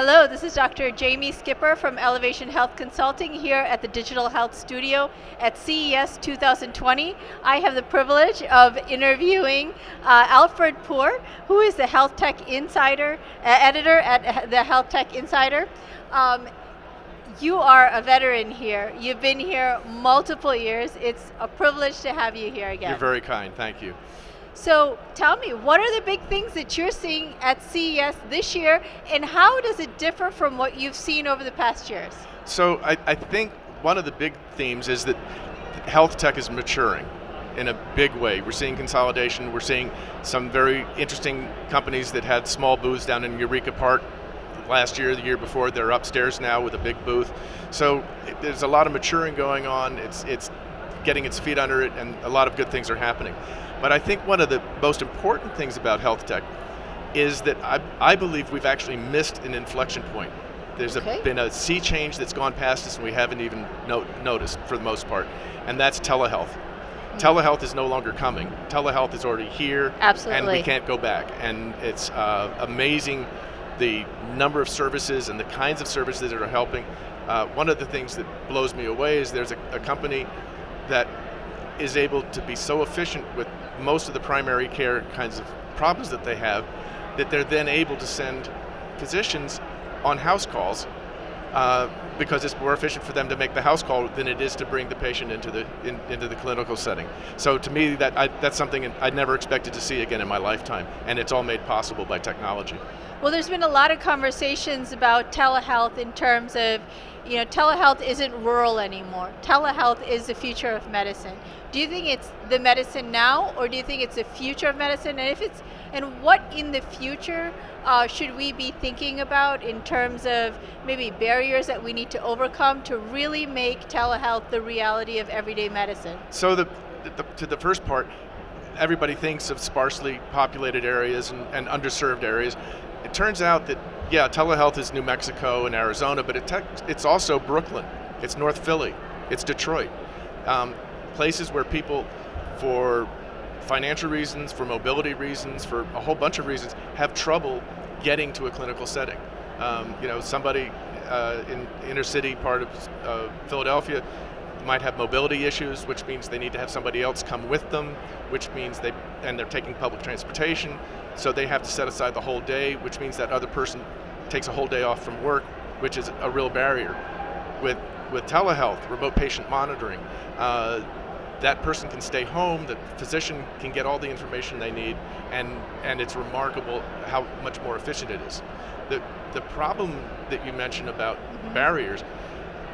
Hello, this is Dr. Jamie Skipper from Elevation Health Consulting here at the Digital Health Studio at CES 2020. I have the privilege of interviewing Alfred, who is the Health Tech Insider, editor at the Health Tech Insider. You are a veteran here. You've been here multiple years. It's a privilege to have you here again. You're very kind, thank you. So tell me, what are the big things that you're seeing at CES this year, and how does it differ from what you've seen over the past years? So I think one of the big themes is that health tech is maturing in a big way. We're seeing consolidation. We're seeing some very interesting companies that had small booths down in Eureka Park last year, the year before. They're upstairs now with a big booth. So there's a lot of maturing going on. It's getting its feet under it, and a lot of good things are happening. But I think one of the most important things about health tech is that I believe we've actually missed an inflection point. There's been a sea change that's gone past us and we haven't even noticed for the most part, and that's telehealth. Mm-hmm. Telehealth is no longer coming. Telehealth is already here. Absolutely. And we can't go back. And it's amazing the number of services and the kinds of services that are helping. One of the things that blows me away is there's a company that is able to be so efficient with most of the primary care kinds of problems that they have, that they're then able to send physicians on house calls because it's more efficient for them to make the house call than it is to bring the patient into the clinical setting. So to me, that's something I'd never expected to see again in my lifetime, and it's all made possible by technology. Well, there's been a lot of conversations about telehealth in terms of, telehealth isn't rural anymore. Telehealth is the future of medicine. Do you think it's the medicine now, or do you think it's the future of medicine? And what in the future should we be thinking about in terms of maybe barriers that we need to overcome to really make telehealth the reality of everyday medicine? So to the first part, everybody thinks of sparsely populated areas and underserved areas. It turns out that, telehealth is New Mexico and Arizona, but it's also Brooklyn, it's North Philly, it's Detroit. Places where people, for financial reasons, for mobility reasons, for a whole bunch of reasons, have trouble getting to a clinical setting. Somebody in inner city part of Philadelphia might have mobility issues, which means they need to have somebody else come with them, which means they're taking public transportation, so they have to set aside the whole day, which means that other person takes a whole day off from work, which is a real barrier. With telehealth, remote patient monitoring, that person can stay home, the physician can get all the information they need, and it's remarkable how much more efficient it is. The problem that you mentioned about barriers,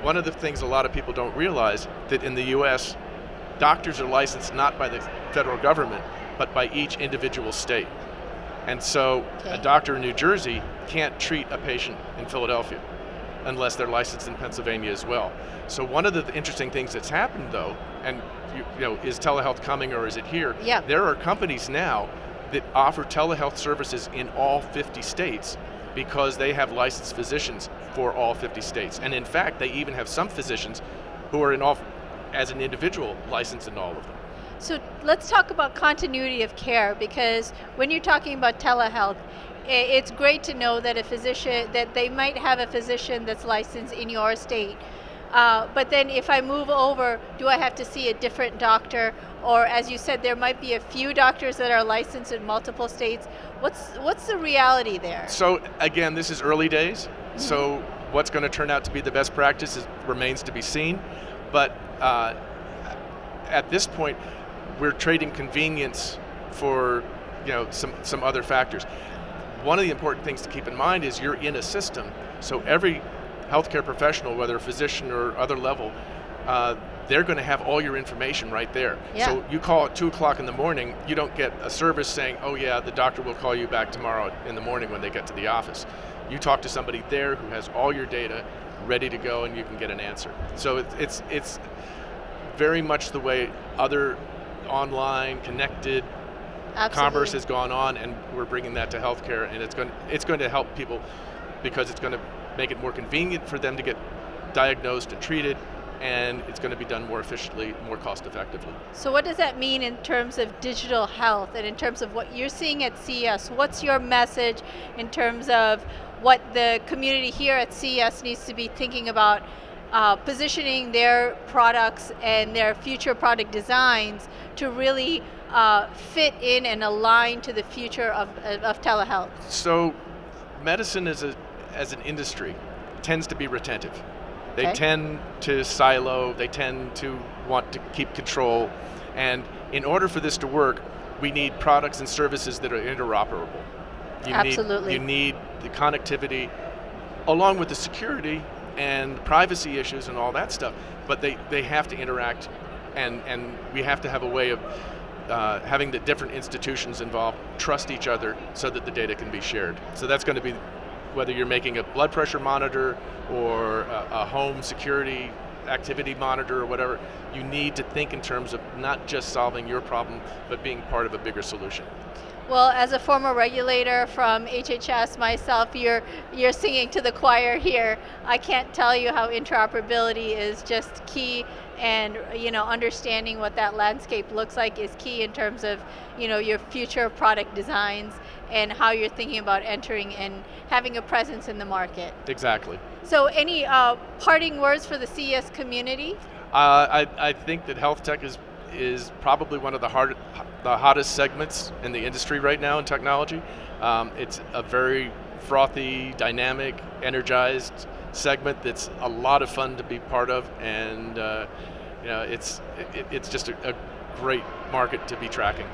one of the things a lot of people don't realize, that in the US, doctors are licensed not by the federal government, but by each individual state. And so a doctor in New Jersey can't treat a patient in Philadelphia unless they're licensed in Pennsylvania as well. So one of the interesting things that's happened though, and is telehealth coming or is it here? Yeah. There are companies now that offer telehealth services in all 50 states because they have licensed physicians for all 50 states. And in fact, they even have some physicians who are as an individual, licensed in all of them. So let's talk about continuity of care, because when you're talking about telehealth, it's great to know that that they might have a physician that's licensed in your state. But then if I move over, do I have to see a different doctor? Or as you said, there might be a few doctors that are licensed in multiple states. What's the reality there? So again, this is early days. Mm-hmm. So what's going to turn out to be the best practice remains to be seen. But at this point, we're trading convenience for some other factors. One of the important things to keep in mind is you're in a system. So every healthcare professional, whether a physician or other level, they're going to have all your information right there. Yeah. So you call at 2 o'clock in the morning, you don't get a service saying, oh yeah, the doctor will call you back tomorrow in the morning when they get to the office. You talk to somebody there who has all your data ready to go, and you can get an answer. So it's very much the way other online connected commerce has gone on, and we're bringing that to healthcare, and it's going to help people because it's going to make it more convenient for them to get diagnosed and treated, and it's going to be done more efficiently, more cost effectively. So what does that mean in terms of digital health and in terms of what you're seeing at CES? What's your message in terms of what the community here at CES needs to be thinking about positioning their products and their future product designs to really fit in and align to the future of telehealth? So medicine as an industry tends to be retentive. They Okay. tend to silo, they tend to want to keep control, and in order for this to work, we need products and services that are interoperable. Absolutely. You need the connectivity along with the security and privacy issues and all that stuff, but they have to interact, and we have to have a way of having the different institutions involved trust each other so that the data can be shared. So that's going to be whether you're making a blood pressure monitor or a home security activity monitor or whatever, you need to think in terms of not just solving your problem, but being part of a bigger solution. Well, as a former regulator from HHS myself, you're singing to the choir here. I can't tell you how interoperability is just key, and understanding what that landscape looks like is key in terms of your future product designs and how you're thinking about entering and having a presence in the market. Exactly. So any parting words for the CES community? I think that health tech is probably one of the hottest segments in the industry right now in technology. It's a very frothy, dynamic, energized segment that's a lot of fun to be part of, and it's just a great market to be tracking.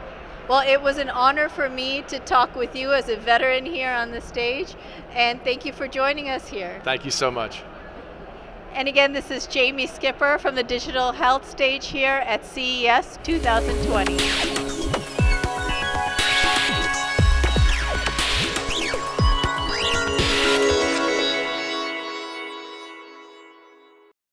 Well, it was an honor for me to talk with you as a veteran here on the stage, and thank you for joining us here. Thank you so much. And again, this is Jamie Skipper from the Digital Health stage here at CES 2020.